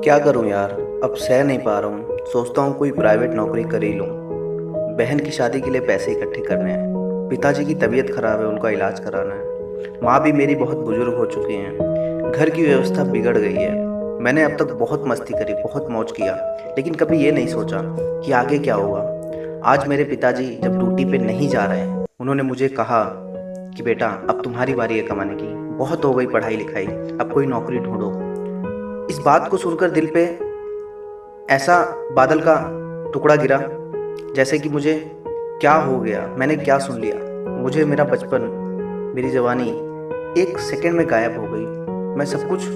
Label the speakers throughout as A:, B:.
A: क्या करूं यार। अब सह नहीं पा रहा हूं। सोचता हूं कोई प्राइवेट नौकरी कर ही लूं। बहन की शादी के लिए पैसे इकट्ठे करने हैं। पिताजी की तबीयत खराब है, उनका इलाज कराना है। माँ भी मेरी बहुत बुजुर्ग हो चुकी हैं। घर की व्यवस्था बिगड़ गई है। मैंने अब तक बहुत मस्ती करी, बहुत मौज किया, लेकिन कभी ये नहीं सोचा कि आगे क्या होगा। आज मेरे पिताजी जब ड्यूटी पे नहीं जा रहे हैं, उन्होंने मुझे कहा कि बेटा, अब तुम्हारी बारी है कमाने की। बहुत हो गई पढ़ाई लिखाई, अब कोई नौकरी ढूंढो। इस बात को सुनकर दिल पे ऐसा बादल का टुकड़ा गिरा, जैसे कि मुझे क्या हो गया, मैंने क्या सुन लिया। मुझे मेरा बचपन, मेरी जवानी एक सेकंड में गायब हो गई। मैं सब कुछ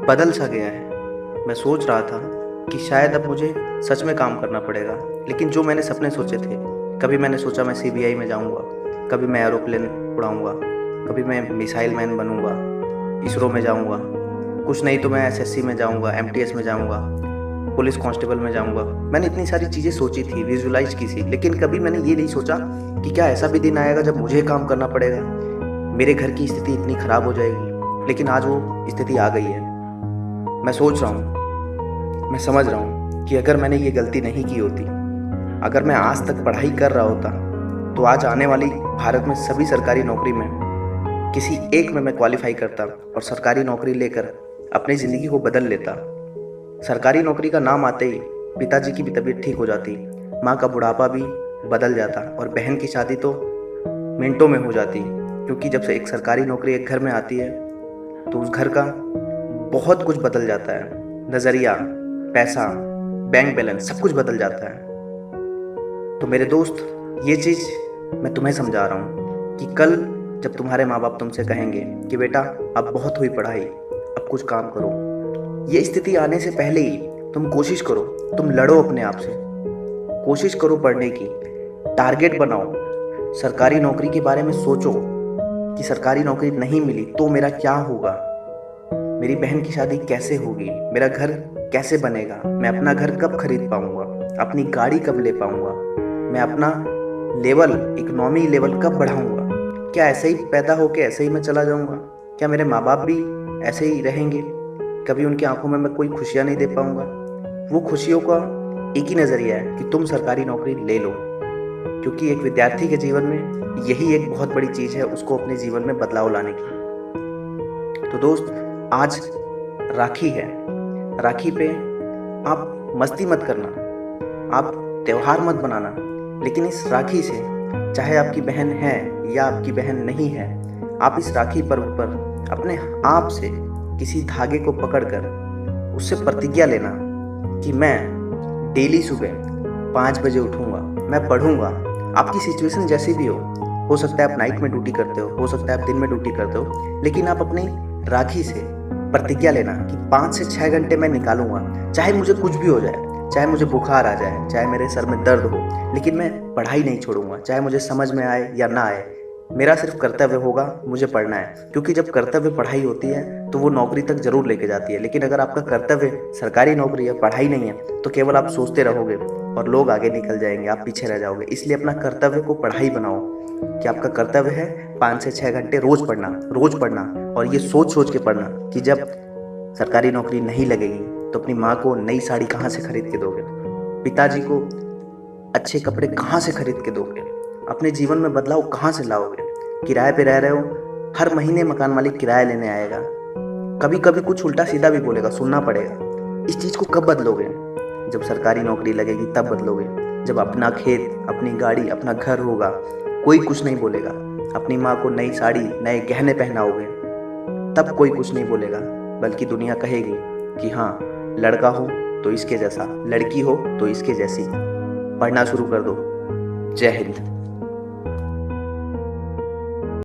A: बदल सा गया है। मैं सोच रहा था कि शायद अब मुझे सच में काम करना पड़ेगा, लेकिन जो मैंने सपने सोचे थे, कभी मैंने सोचा मैं सीबीआई में जाऊंगा, कभी मैं एरोप्लेन उड़ाऊंगा, कभी मैं मिसाइल मैन बनूंगा, इसरो में जाऊंगा, कुछ नहीं तो मैं एसएससी में जाऊंगा, एमटीएस में जाऊंगा, पुलिस कांस्टेबल में जाऊंगा। मैंने इतनी सारी चीज़ें सोची थी, विजुलाइज की थी, लेकिन कभी मैंने ये नहीं सोचा कि क्या ऐसा भी दिन आएगा जब मुझे काम करना पड़ेगा, मेरे घर की स्थिति इतनी ख़राब हो जाएगी। लेकिन आज वो स्थिति आ गई है। मैं सोच रहा हूँ, मैं समझ रहा हूँ कि अगर मैंने ये गलती नहीं की होती, अगर मैं आज तक पढ़ाई कर रहा होता, तो आज आने वाली भारत में सभी सरकारी नौकरी में किसी एक में मैं क्वालिफाई करता और सरकारी नौकरी लेकर अपनी ज़िंदगी को बदल लेता। सरकारी नौकरी का नाम आते ही पिताजी की भी तबीयत ठीक हो जाती, माँ का बुढ़ापा भी बदल जाता और बहन की शादी तो मिनटों में हो जाती। क्योंकि जब से एक सरकारी नौकरी एक घर में आती है, तो उस घर का बहुत कुछ बदल जाता है। नज़रिया, पैसा, बैंक बैलेंस, सब कुछ बदल जाता है। तो मेरे दोस्त, ये चीज़ मैं तुम्हें समझा रहा हूँ कि कल जब तुम्हारे माँ बाप तुमसे कहेंगे कि बेटा, अब बहुत हुई पढ़ाई, अब कुछ काम करो, ये स्थिति आने से पहले ही तुम कोशिश करो, तुम लड़ो अपने आप से, कोशिश करो पढ़ने की, टारगेट बनाओ, सरकारी नौकरी के बारे में सोचो कि सरकारी नौकरी नहीं मिली तो मेरा क्या होगा, मेरी बहन की शादी कैसे होगी, मेरा घर कैसे बनेगा, मैं अपना घर कब खरीद पाऊंगा, अपनी गाड़ी कब ले पाऊंगा, मैं अपना लेवल, इकोनॉमी लेवल कब बढ़ाऊंगा। क्या ऐसे ही पैदा होके ऐसे ही मैं चला जाऊंगा? क्या मेरे माँ बाप भी ऐसे ही रहेंगे? कभी उनकी आंखों में मैं कोई खुशियाँ नहीं दे पाऊंगा? वो खुशियों का एक ही नज़रिया है कि तुम सरकारी नौकरी ले लो, क्योंकि एक विद्यार्थी के जीवन में यही एक बहुत बड़ी चीज़ है, उसको अपने जीवन में बदलाव लाने की। तो दोस्त, आज राखी है। राखी पे आप मस्ती मत करना, आप त्योहार मत बनाना, लेकिन इस राखी से, चाहे आपकी बहन है या आपकी बहन नहीं है, आप इस राखी पर्व पर अपने आप से किसी धागे को पकड़कर उससे प्रतिज्ञा लेना कि मैं डेली सुबह 5 बजे उठूंगा, मैं पढ़ूंगा। आपकी सिचुएशन जैसी भी हो सकता है आप नाइट में ड्यूटी करते हो सकता है आप दिन में ड्यूटी करते हो, लेकिन आप अपनी राखी से प्रतिज्ञा लेना कि 5 से 6 घंटे मैं निकालूंगा, चाहे मुझे कुछ भी हो जाए, चाहे मुझे बुखार आ जाए, चाहे मेरे सर में दर्द हो, लेकिन मैं पढ़ाई नहीं छोड़ूंगा, चाहे मुझे समझ में आए या ना आए। मेरा सिर्फ कर्तव्य होगा, मुझे पढ़ना है। क्योंकि जब कर्तव्य पढ़ाई होती है तो वो नौकरी तक जरूर लेके जाती है, लेकिन अगर आपका कर्तव्य सरकारी नौकरी है, पढ़ाई नहीं है, तो केवल आप सोचते रहोगे और लोग आगे निकल जाएंगे, आप पीछे रह जाओगे। इसलिए अपना कर्तव्य को पढ़ाई बनाओ कि आपका कर्तव्य है 5 से 6 घंटे रोज पढ़ना, और ये सोच सोच के पढ़ना कि जब सरकारी नौकरी नहीं लगेगी तो अपनी माँ को नई साड़ी कहाँ से खरीद के दोगे, पिताजी को अच्छे कपड़े कहाँ से खरीद के दोगे, अपने जीवन में बदलाव कहाँ से लाओगे। किराए पे रह रहे हो, हर महीने मकान मालिक किराया लेने आएगा, कभी कभी कुछ उल्टा सीधा भी बोलेगा, सुनना पड़ेगा। इस चीज़ को कब बदलोगे? जब सरकारी नौकरी लगेगी तब बदलोगे। जब अपना खेत, अपनी गाड़ी, अपना घर होगा, कोई कुछ नहीं बोलेगा। अपनी माँ को नई साड़ी, नए गहने पहनाओगे, तब कोई कुछ नहीं बोलेगा, बल्कि दुनिया कहेगी कि हाँ, लड़का हो तो इसके जैसा, लड़की हो तो इसके जैसी। पढ़ना शुरू कर दो। जय हिंद।